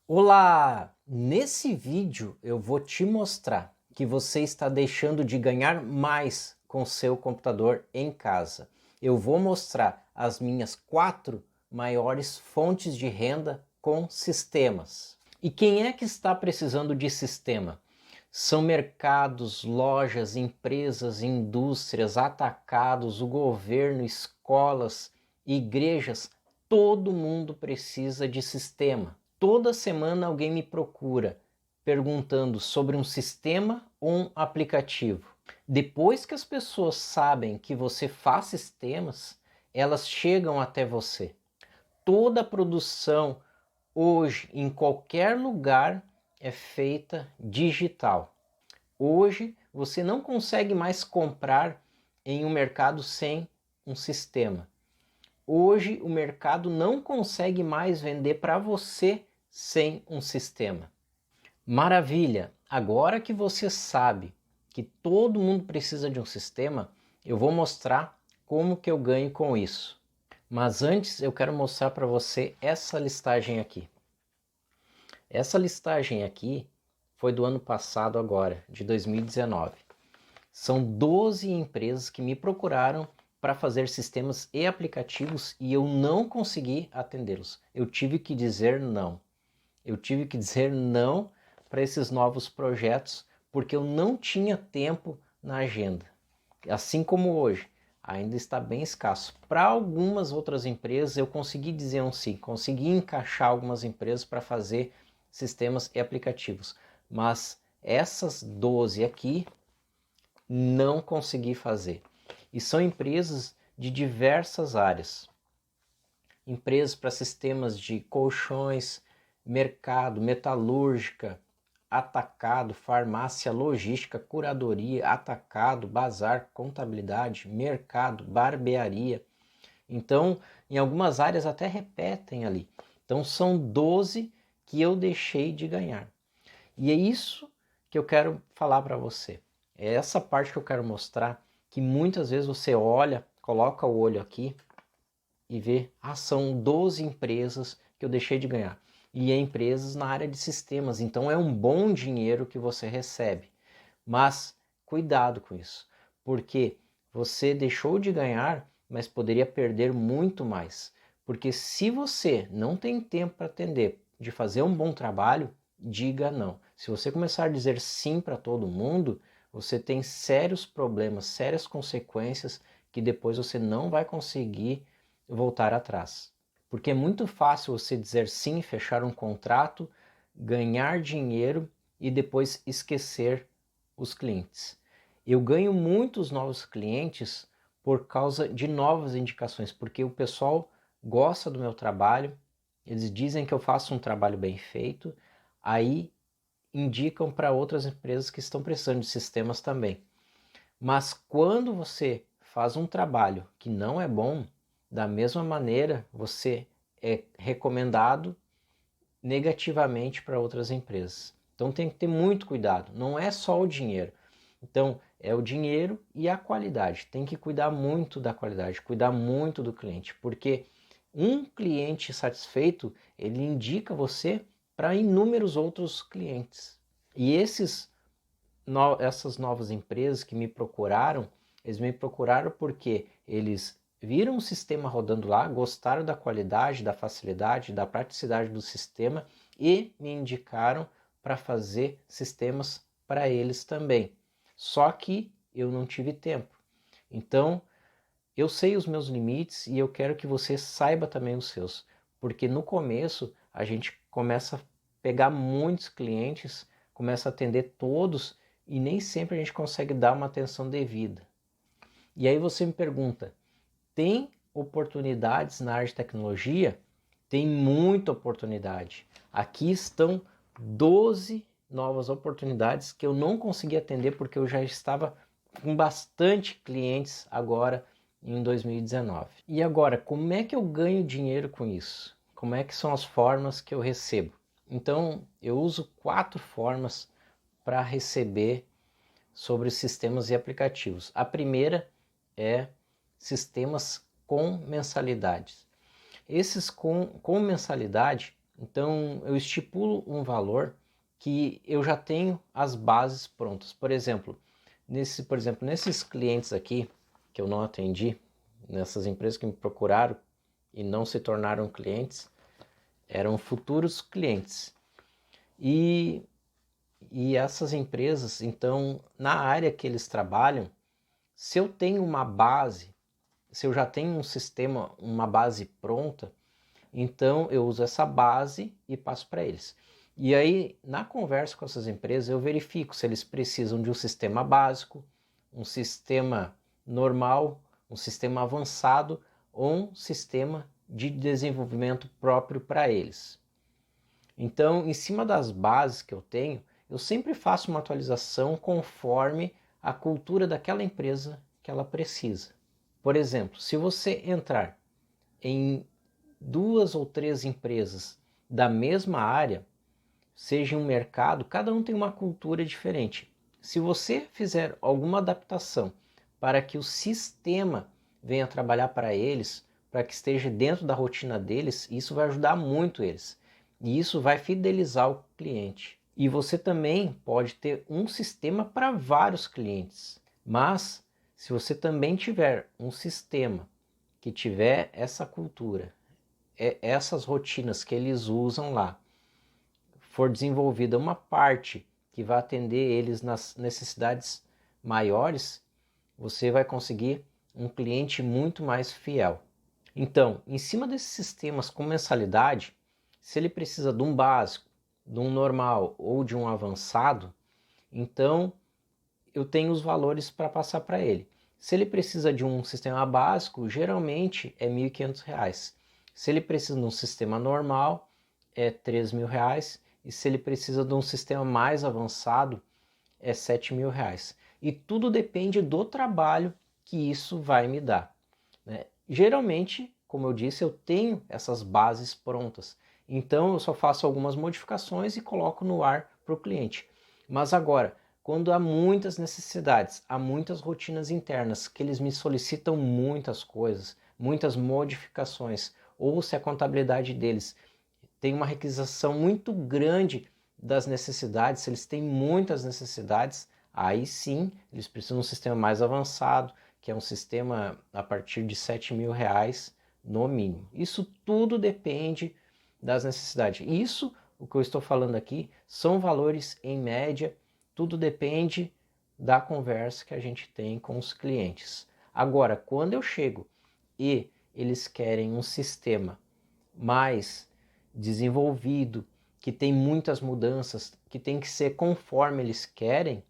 Olá! Nesse vídeo eu vou te mostrar que você está deixando de ganhar mais com seu computador em casa. Eu vou mostrar as minhas 4 maiores fontes de renda com sistemas. E quem é que está precisando de sistema? São mercados, lojas, empresas, indústrias, atacados, o governo, escolas, igrejas, todo mundo precisa de sistema. Toda semana alguém me procura perguntando sobre um sistema ou um aplicativo. Depois que as pessoas sabem que você faz sistemas, elas chegam até você. Toda a produção hoje, em qualquer lugar, é feita digital. Hoje você não consegue mais comprar em um mercado sem um sistema. Hoje o mercado não consegue mais vender para você sem um sistema. Maravilha! Agora que você sabe que todo mundo precisa de um sistema, eu vou mostrar como que eu ganho com isso. Mas antes eu quero mostrar para você essa listagem aqui. Essa listagem aqui foi do ano passado agora, de 2019. São 12 empresas que me procuraram para fazer sistemas e aplicativos e eu não consegui atendê-los. Eu tive que dizer não. Eu tive que dizer não para esses novos projetos porque eu não tinha tempo na agenda. Assim como hoje, ainda está bem escasso. Para algumas outras empresas eu consegui dizer um sim, consegui encaixar algumas empresas para fazer sistemas e aplicativos, mas essas 12 aqui não consegui fazer. E são empresas de diversas áreas. Empresas para sistemas de colchões, mercado, metalúrgica, atacado, farmácia, logística, curadoria, atacado, bazar, contabilidade, mercado, barbearia. Então, em algumas áreas até repetem ali. Então, são 12 que eu deixei de ganhar. E é isso que eu quero falar para você. É essa parte que eu quero mostrar, que muitas vezes você olha, coloca o olho aqui e vê, são 12 empresas que eu deixei de ganhar. E é empresas na área de sistemas, então é um bom dinheiro que você recebe. Mas cuidado com isso, porque você deixou de ganhar, mas poderia perder muito mais. Porque se você não tem tempo para atender, de fazer um bom trabalho, diga não. Se você começar a dizer sim para todo mundo, você tem sérios problemas, sérias consequências que depois você não vai conseguir voltar atrás. Porque é muito fácil você dizer sim, fechar um contrato, ganhar dinheiro e depois esquecer os clientes. Eu ganho muitos novos clientes por causa de novas indicações, porque o pessoal gosta do meu trabalho, eles dizem que eu faço um trabalho bem feito, aí indicam para outras empresas que estão precisando de sistemas também. Mas quando você faz um trabalho que não é bom, da mesma maneira você é recomendado negativamente para outras empresas. Então tem que ter muito cuidado, não é só o dinheiro. Então é o dinheiro e a qualidade. Tem que cuidar muito da qualidade, cuidar muito do cliente, porque um cliente satisfeito, ele indica você para inúmeros outros clientes. E essas novas empresas que me procuraram, eles me procuraram porque eles viram o sistema rodando lá, gostaram da qualidade, da facilidade, da praticidade do sistema e me indicaram para fazer sistemas para eles também. Só que eu não tive tempo. Então, eu sei os meus limites e eu quero que você saiba também os seus, porque no começo a gente começa a pegar muitos clientes, começa a atender todos e nem sempre a gente consegue dar uma atenção devida. E aí você me pergunta, tem oportunidades na área de tecnologia? Tem muita oportunidade. Aqui estão 12 novas oportunidades que eu não consegui atender porque eu já estava com bastante clientes agora em 2019. E agora, como é que eu ganho dinheiro com isso? Como é que são as formas que eu recebo? Então, eu uso 4 formas para receber sobre sistemas e aplicativos. A primeira é sistemas com mensalidades. Esses com mensalidade Então eu estipulo um valor que eu já tenho as bases prontas. Por exemplo, nesses clientes aqui que eu não atendi, nessas empresas que me procuraram e não se tornaram clientes, eram futuros clientes. E essas empresas, então, na área que eles trabalham, se eu tenho uma base, se eu já tenho um sistema, uma base pronta, então eu uso essa base e passo para eles. E aí, na conversa com essas empresas, eu verifico se eles precisam de um sistema básico, um sistema normal, um sistema avançado ou um sistema de desenvolvimento próprio para eles. Então, em cima das bases que eu tenho, eu sempre faço uma atualização conforme a cultura daquela empresa que ela precisa. Por exemplo, se você entrar em 2 ou 3 empresas da mesma área, seja um mercado, cada um tem uma cultura diferente. Se você fizer alguma adaptação para que o sistema venha trabalhar para eles, para que esteja dentro da rotina deles, isso vai ajudar muito eles. E isso vai fidelizar o cliente. E você também pode ter um sistema para vários clientes. Mas se você também tiver um sistema que tiver essa cultura, essas rotinas que eles usam lá, for desenvolvida uma parte que vai atender eles nas necessidades maiores, você vai conseguir um cliente muito mais fiel. Então, em cima desses sistemas com mensalidade, se ele precisa de um básico, de um normal ou de um avançado, então eu tenho os valores para passar para ele. Se ele precisa de um sistema básico, geralmente é R$ 1.500. Se ele precisa de um sistema normal, é R$ 3.000. E se ele precisa de um sistema mais avançado, é R$ 7.000. E tudo depende do trabalho que isso vai me dar, né? Geralmente, como eu disse, eu tenho essas bases prontas. Então eu só faço algumas modificações e coloco no ar para o cliente. Mas agora, quando há muitas necessidades, há muitas rotinas internas que eles me solicitam muitas coisas, muitas modificações, ou se a contabilidade deles tem uma requisição muito grande das necessidades, se eles têm muitas necessidades, aí sim eles precisam de um sistema mais avançado, que é um sistema a partir de R$ 7.000 no mínimo. Isso tudo depende das necessidades. Isso, o que eu estou falando aqui, são valores em média, tudo depende da conversa que a gente tem com os clientes. Agora, quando eu chego e eles querem um sistema mais desenvolvido, que tem muitas mudanças, que tem que ser conforme eles querem,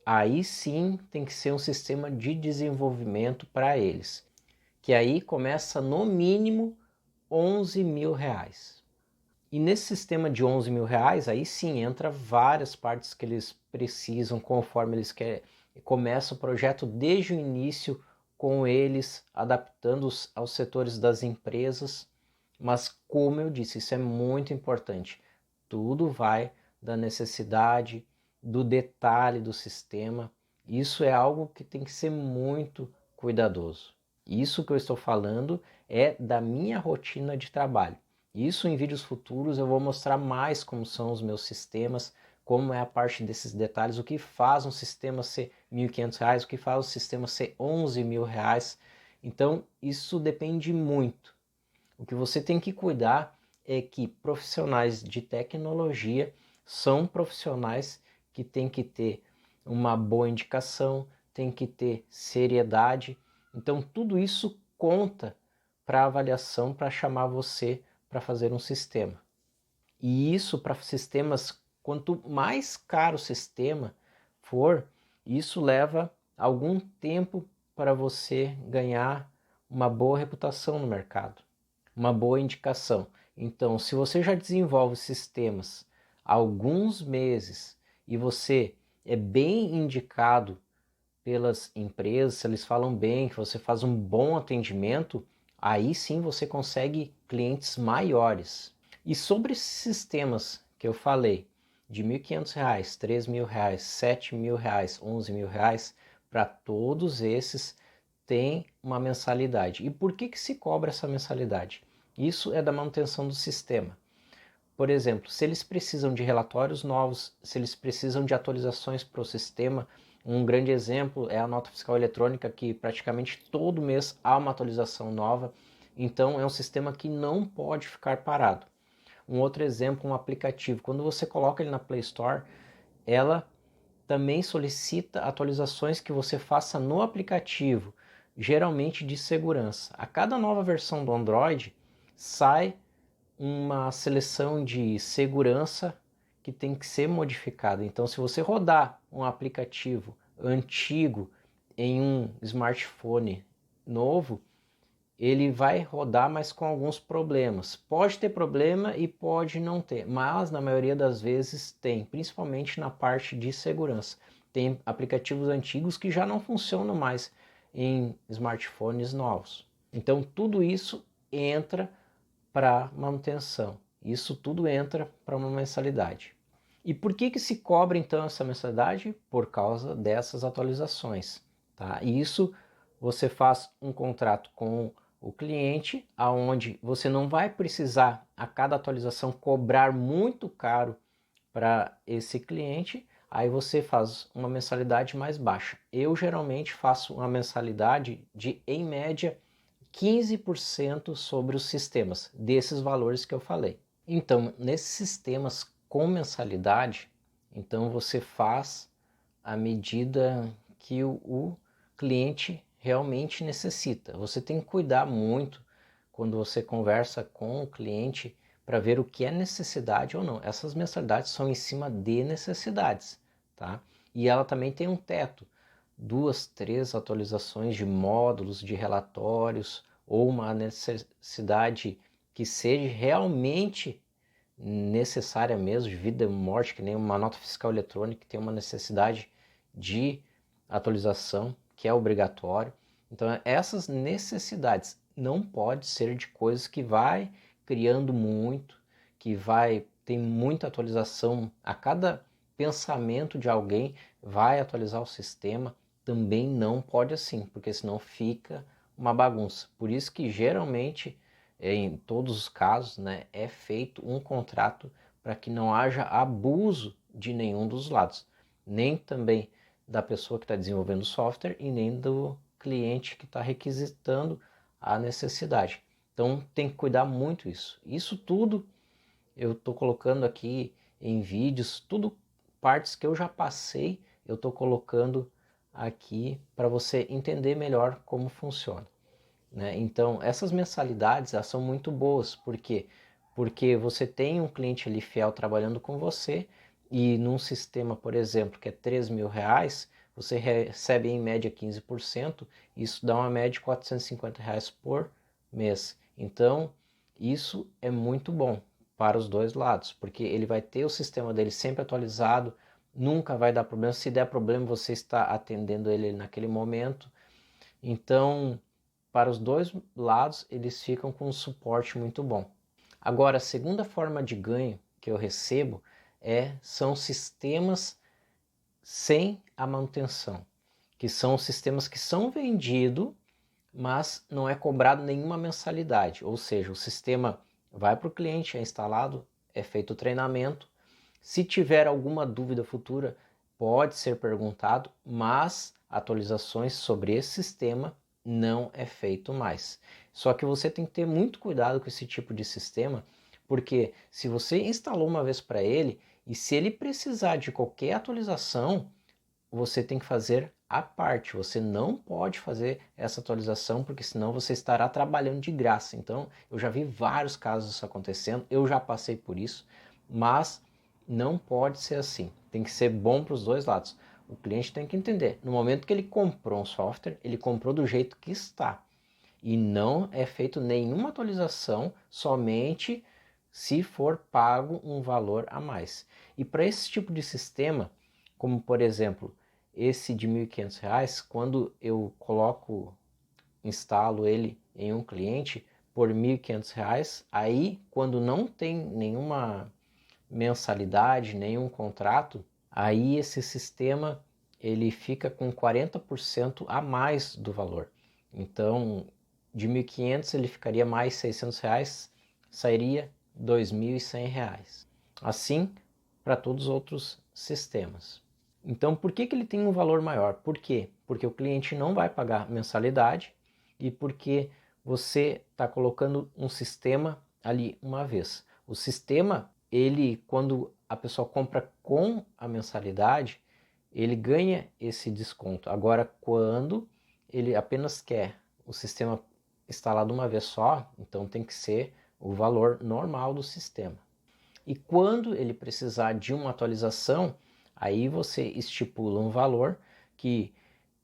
aí sim tem que ser um sistema de desenvolvimento para eles, que aí começa no mínimo R$ 11.000. E nesse sistema de R$ 11.000, aí sim entra várias partes que eles precisam conforme eles querem. Começa o projeto desde o início com eles adaptando aos setores das empresas. Mas como eu disse, isso é muito importante. Tudo vai da necessidade, do detalhe do sistema. Isso é algo que tem que ser muito cuidadoso. Isso que eu estou falando é da minha rotina de trabalho. Isso em vídeos futuros eu vou mostrar mais como são os meus sistemas, como é a parte desses detalhes, o que faz um sistema ser R$ 1.500, o que faz o sistema ser R$ 11.000. Então isso depende muito. O que você tem que cuidar é que profissionais de tecnologia são profissionais que têm que ter uma boa indicação, tem que ter seriedade. Então tudo isso conta para a avaliação, para chamar você para fazer um sistema. E isso para sistemas, quanto mais caro o sistema for, isso leva algum tempo para você ganhar uma boa reputação no mercado, uma boa indicação. Então, se você já desenvolve sistemas há alguns meses e você é bem indicado pelas empresas, se eles falam bem, que você faz um bom atendimento, aí sim você consegue clientes maiores. E sobre esses sistemas que eu falei, de R$ 1.500, R$ 3.000, R$ 7.000, R$ 11.000, para todos esses tem uma mensalidade. E por que se cobra essa mensalidade? Isso é da manutenção do sistema. por exemplo, se eles precisam de relatórios novos, se eles precisam de atualizações para o sistema, um grande exemplo é a nota fiscal eletrônica, que praticamente todo mês há uma atualização nova, então é um sistema que não pode ficar parado. Um outro exemplo, um aplicativo, quando você coloca ele na Play Store, ela também solicita atualizações que você faça no aplicativo, geralmente de segurança. A cada nova versão do Android sai uma seleção de segurança que tem que ser modificada. Então, se você rodar um aplicativo antigo em um smartphone novo, ele vai rodar, mas com alguns problemas. Pode ter problema e pode não ter, mas na maioria das vezes tem, principalmente na parte de segurança. Tem aplicativos antigos que já não funcionam mais em smartphones novos. Então tudo isso entra para manutenção. Isso tudo entra para uma mensalidade. E por que se cobra então essa mensalidade? Por causa dessas atualizações. Tá? E isso você faz um contrato com o cliente, aonde você não vai precisar a cada atualização cobrar muito caro para esse cliente, aí você faz uma mensalidade mais baixa. Eu geralmente faço uma mensalidade de, em média, 15% sobre os sistemas, desses valores que eu falei. Então, nesses sistemas com mensalidade, então você faz à medida que o cliente realmente necessita. Você tem que cuidar muito quando você conversa com o cliente para ver o que é necessidade ou não. Essas mensalidades são em cima de necessidades, tá? E ela também tem um teto, 2, 3 atualizações de módulos, de relatórios, ou uma necessidade que seja realmente necessária mesmo, de vida e morte, que nem uma nota fiscal eletrônica, que tem uma necessidade de atualização, que é obrigatório. Então, essas necessidades não pode ser de coisas que vai criando muito, que vai ter muita atualização. A cada pensamento de alguém vai atualizar o sistema, também não pode assim, porque senão fica uma bagunça. Por isso que geralmente, em todos os casos, né, é feito um contrato para que não haja abuso de nenhum dos lados, nem também da pessoa que está desenvolvendo o software e nem do cliente que está requisitando a necessidade. Então tem que cuidar muito isso. Isso tudo eu estou colocando aqui em vídeos, tudo partes que eu já passei, eu estou colocando aqui para você entender melhor como funciona. Né? Então, essas mensalidades elas são muito boas, por quê? Porque você tem um cliente ali fiel trabalhando com você e num sistema, por exemplo, que é R$ 3.000, você recebe em média 15%, isso dá uma média de R$ 450 por mês. Então, isso é muito bom para os dois lados, porque ele vai ter o sistema dele sempre atualizado, nunca vai dar problema. Se der problema, você está atendendo ele naquele momento. Então, para os dois lados, eles ficam com um suporte muito bom. Agora, a segunda forma de ganho que eu recebo são sistemas sem a manutenção, que são sistemas que são vendidos, mas não é cobrado nenhuma mensalidade, ou seja, o sistema vai para o cliente, é instalado, é feito o treinamento. Se tiver alguma dúvida futura, pode ser perguntado, mas atualizações sobre esse sistema não é feito mais. Só que você tem que ter muito cuidado com esse tipo de sistema, porque se você instalou uma vez para ele e se ele precisar de qualquer atualização, você tem que fazer à parte. Você não pode fazer essa atualização, porque senão você estará trabalhando de graça. Então, eu já vi vários casos disso acontecendo, eu já passei por isso, mas não pode ser assim. Tem que ser bom para os dois lados. O cliente tem que entender, no momento que ele comprou um software, ele comprou do jeito que está. E não é feito nenhuma atualização, somente se for pago um valor a mais. E para esse tipo de sistema, como por exemplo, esse de R$ 1.500, quando eu instalo ele em um cliente por R$ 1.500, aí quando não tem nenhuma mensalidade, nenhum contrato, aí esse sistema ele fica com 40% a mais do valor. Então, de 1.500 ele ficaria mais R$ 600, sairia R$ 2.100. Assim para todos os outros sistemas. Então, por que ele tem um valor maior? Por quê? Porque o cliente não vai pagar mensalidade e porque você está colocando um sistema ali uma vez. O sistema, quando a pessoa compra com a mensalidade, ele ganha esse desconto. Agora, quando ele apenas quer o sistema instalado uma vez só, então tem que ser o valor normal do sistema. E quando ele precisar de uma atualização, aí você estipula um valor que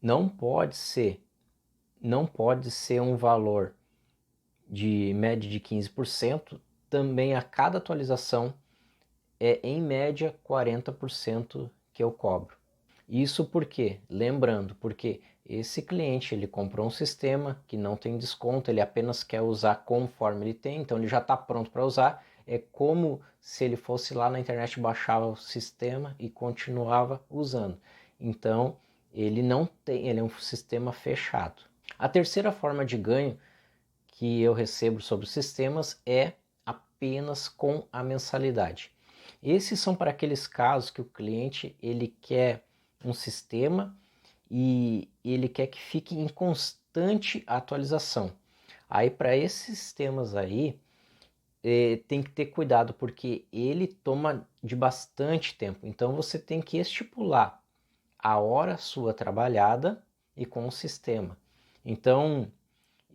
não pode ser um valor de média de 15%, também a cada atualização é em média 40% que eu cobro. Isso porque, lembrando, porque esse cliente ele comprou um sistema que não tem desconto, ele apenas quer usar conforme ele tem, então ele já está pronto para usar. É como se ele fosse lá na internet, baixava o sistema e continuava usando. Então ele não tem, ele é um sistema fechado. A terceira forma de ganho que eu recebo sobre os sistemas é apenas com a mensalidade. Esses são para aqueles casos que o cliente ele quer um sistema e ele quer que fique em constante atualização. Aí para esses sistemas aí tem que ter cuidado porque ele toma de bastante tempo. Então você tem que estipular a hora sua trabalhada e com o sistema. Então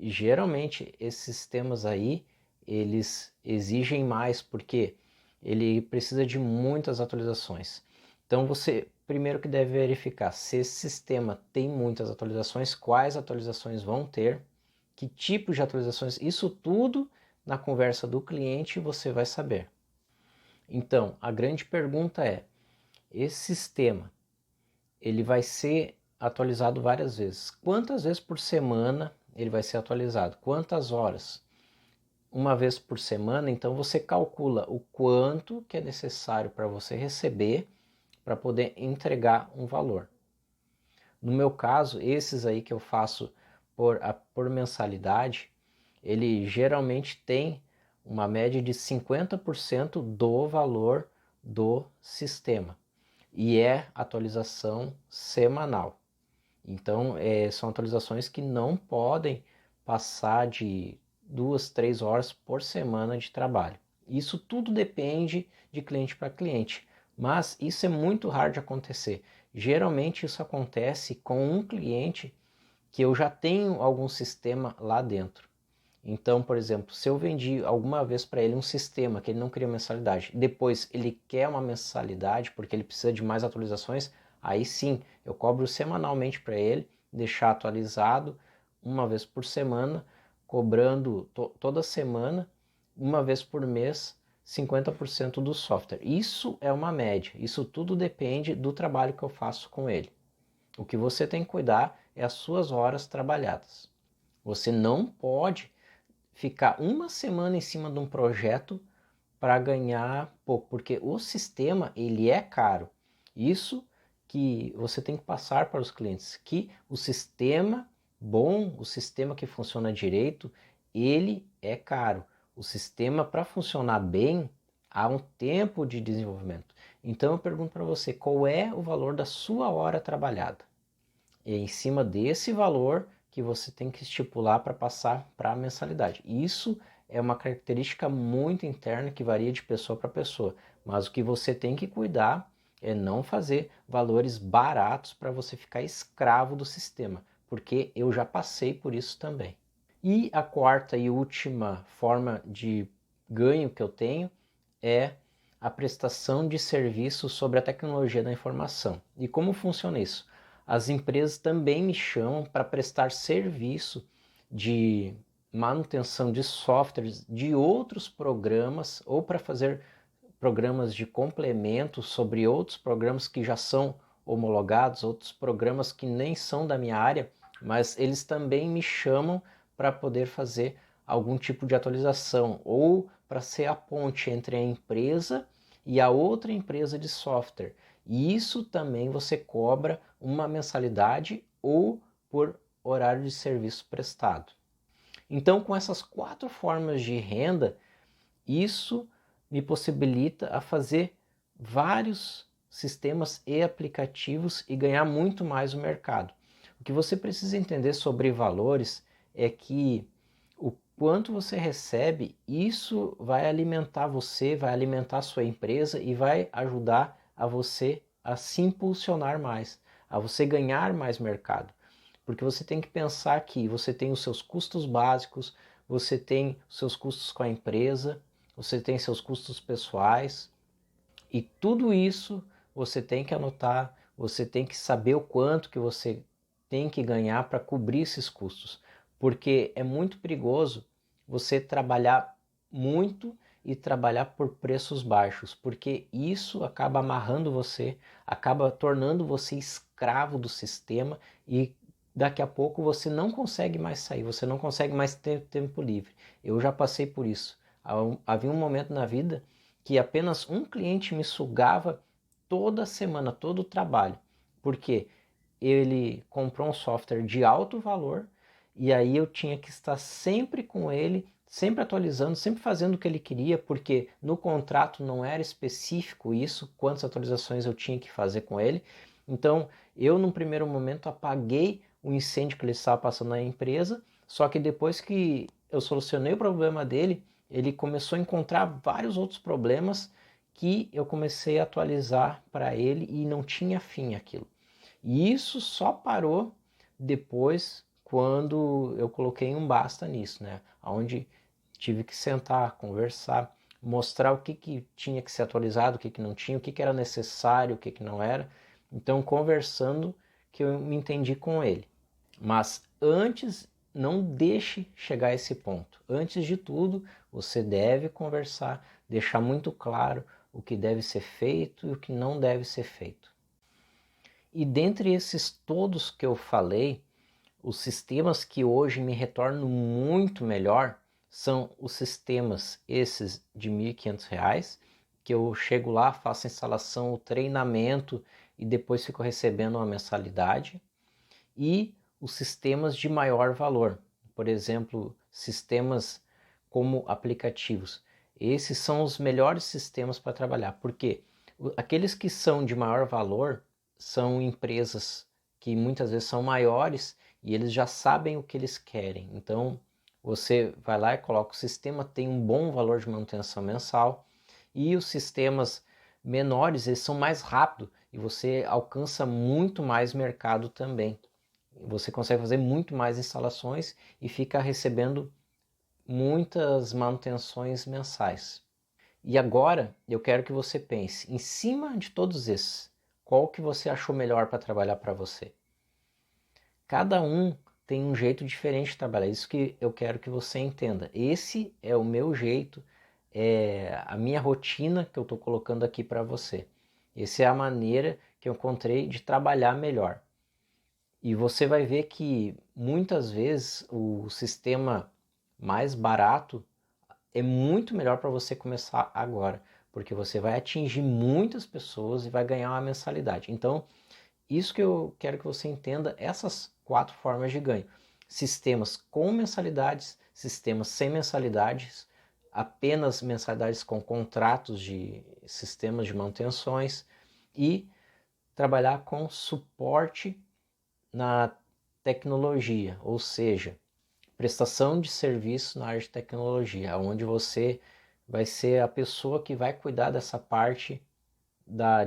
geralmente esses sistemas aí eles exigem mais porque ele precisa de muitas atualizações. Então você primeiro que deve verificar se esse sistema tem muitas atualizações, quais atualizações vão ter, que tipo de atualizações, isso tudo na conversa do cliente você vai saber. Então a grande pergunta é, esse sistema ele vai ser atualizado várias vezes. Quantas vezes por semana ele vai ser atualizado? Quantas horas? Uma vez por semana, então você calcula o quanto que é necessário para você receber para poder entregar um valor. No meu caso, esses aí que eu faço por mensalidade, ele geralmente tem uma média de 50% do valor do sistema e é atualização semanal. Então, são atualizações que não podem passar de 2, 3 horas por semana de trabalho. Isso tudo depende de cliente para cliente, mas isso é muito raro de acontecer. Geralmente isso acontece com um cliente que eu já tenho algum sistema lá dentro. Então, por exemplo, se eu vendi alguma vez para ele um sistema que ele não queria mensalidade, depois ele quer uma mensalidade porque ele precisa de mais atualizações, aí sim, eu cobro semanalmente para ele, deixar atualizado uma vez por semana, cobrando toda semana, uma vez por mês, 50% do software. Isso é uma média, isso tudo depende do trabalho que eu faço com ele. O que você tem que cuidar é as suas horas trabalhadas. Você não pode ficar uma semana em cima de um projeto para ganhar pouco, porque o sistema ele é caro. Isso que você tem que passar para os clientes, que o sistema bom, o sistema que funciona direito, ele é caro. O sistema para funcionar bem há um tempo de desenvolvimento. Então eu pergunto para você, qual é o valor da sua hora trabalhada? E é em cima desse valor que você tem que estipular para passar para a mensalidade. Isso é uma característica muito interna que varia de pessoa para pessoa, mas o que você tem que cuidar é não fazer valores baratos para você ficar escravo do sistema, porque eu já passei por isso também. E a quarta e última forma de ganho que eu tenho é a prestação de serviço sobre a tecnologia da informação. E como funciona isso? As empresas também me chamam para prestar serviço de manutenção de softwares de outros programas ou para fazer programas de complemento sobre outros programas que já são homologados, outros programas que nem são da minha área, mas eles também me chamam para poder fazer algum tipo de atualização ou para ser a ponte entre a empresa e a outra empresa de software. E isso também você cobra uma mensalidade ou por horário de serviço prestado. Então, com essas 4 formas de renda Isso me possibilita a fazer vários sistemas e aplicativos e ganhar muito mais no mercado. O que você precisa entender sobre valores é que o quanto você recebe, isso vai alimentar você, vai alimentar a sua empresa e vai ajudar a você a se impulsionar mais, a você ganhar mais mercado. Porque você tem que pensar que você tem os seus custos básicos, você tem os seus custos com a empresa, você tem seus custos pessoais, e tudo isso você tem que anotar, você tem que saber o quanto que você tem que ganhar para cobrir esses custos, porque é muito perigoso você trabalhar muito e trabalhar por preços baixos, porque isso acaba amarrando você, acaba tornando você escravo do sistema e daqui a pouco você não consegue mais sair, você não consegue mais ter tempo livre. Eu já passei por isso. Havia um momento na vida que apenas um cliente me sugava toda semana, todo o trabalho, porque ele comprou um software de alto valor e aí eu tinha que estar sempre com ele, sempre atualizando, sempre fazendo o que ele queria, porque no contrato não era específico isso, quantas atualizações eu tinha que fazer com ele. Então eu, num primeiro momento, apaguei o incêndio que ele estava passando na empresa, só que depois que eu solucionei o problema dele, ele começou a encontrar vários outros problemas que eu comecei a atualizar para ele e não tinha fim aquilo. E isso só parou depois quando eu coloquei um basta nisso, né? Onde tive que sentar, conversar, mostrar o que tinha que ser atualizado, o que não tinha, o que era necessário, o que não era. Então, conversando, que eu me entendi com ele. Mas antes, não deixe chegar a esse ponto. Antes de tudo, você deve conversar, deixar muito claro o que deve ser feito e o que não deve ser feito. E dentre esses todos que eu falei, os sistemas que hoje me retornam muito melhor são os sistemas esses de R$ 1.500, que eu chego lá, faço a instalação, o treinamento e depois fico recebendo uma mensalidade. E os sistemas de maior valor, por exemplo, sistemas como aplicativos. Esses são os melhores sistemas para trabalhar, porque aqueles que são de maior valor são empresas que muitas vezes são maiores e eles já sabem o que eles querem. Então, você vai lá e coloca o sistema, tem um bom valor de manutenção mensal, e os sistemas menores, eles são mais rápidos e você alcança muito mais mercado também. Você consegue fazer muito mais instalações e fica recebendo muitas manutenções mensais. E agora eu quero que você pense, em cima de todos esses, qual que você achou melhor para trabalhar para você? Cada um tem um jeito diferente de trabalhar, isso que eu quero que você entenda. Esse é o meu jeito, é a minha rotina que eu estou colocando aqui para você. Essa é a maneira que eu encontrei de trabalhar melhor. E você vai ver que muitas vezes o sistema mais barato é muito melhor para você começar agora, porque você vai atingir muitas pessoas e vai ganhar uma mensalidade. Então, isso que eu quero que você entenda, essas 4 formas de ganho. Sistemas com mensalidades, sistemas sem mensalidades, apenas mensalidades com contratos de sistemas de manutenções e trabalhar com suporte na tecnologia, ou seja, prestação de serviço na área de tecnologia, onde você vai ser a pessoa que vai cuidar dessa parte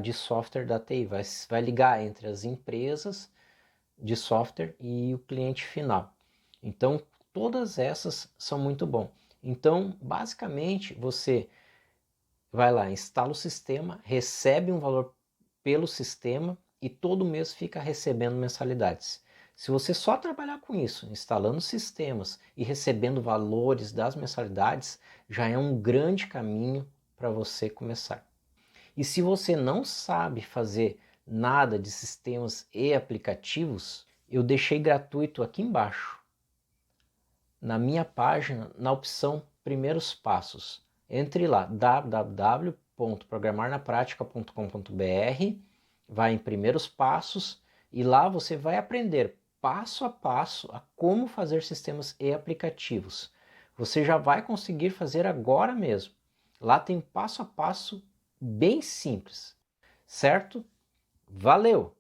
de software da TI, vai ligar entre as empresas de software e o cliente final. Então, todas essas são muito bom. Então, basicamente, você vai lá, instala o sistema, recebe um valor pelo sistema e todo mês fica recebendo mensalidades. Se você só trabalhar com isso, instalando sistemas e recebendo valores das mensalidades, já é um grande caminho para você começar. E se você não sabe fazer nada de sistemas e aplicativos, eu deixei gratuito aqui embaixo, na minha página, na opção Primeiros Passos. Entre lá, www.programarnapratica.com.br, vai em Primeiros Passos e lá você vai aprender passo a passo a como fazer sistemas e aplicativos. Você já vai conseguir fazer agora mesmo. Lá tem passo a passo bem simples, certo? Valeu!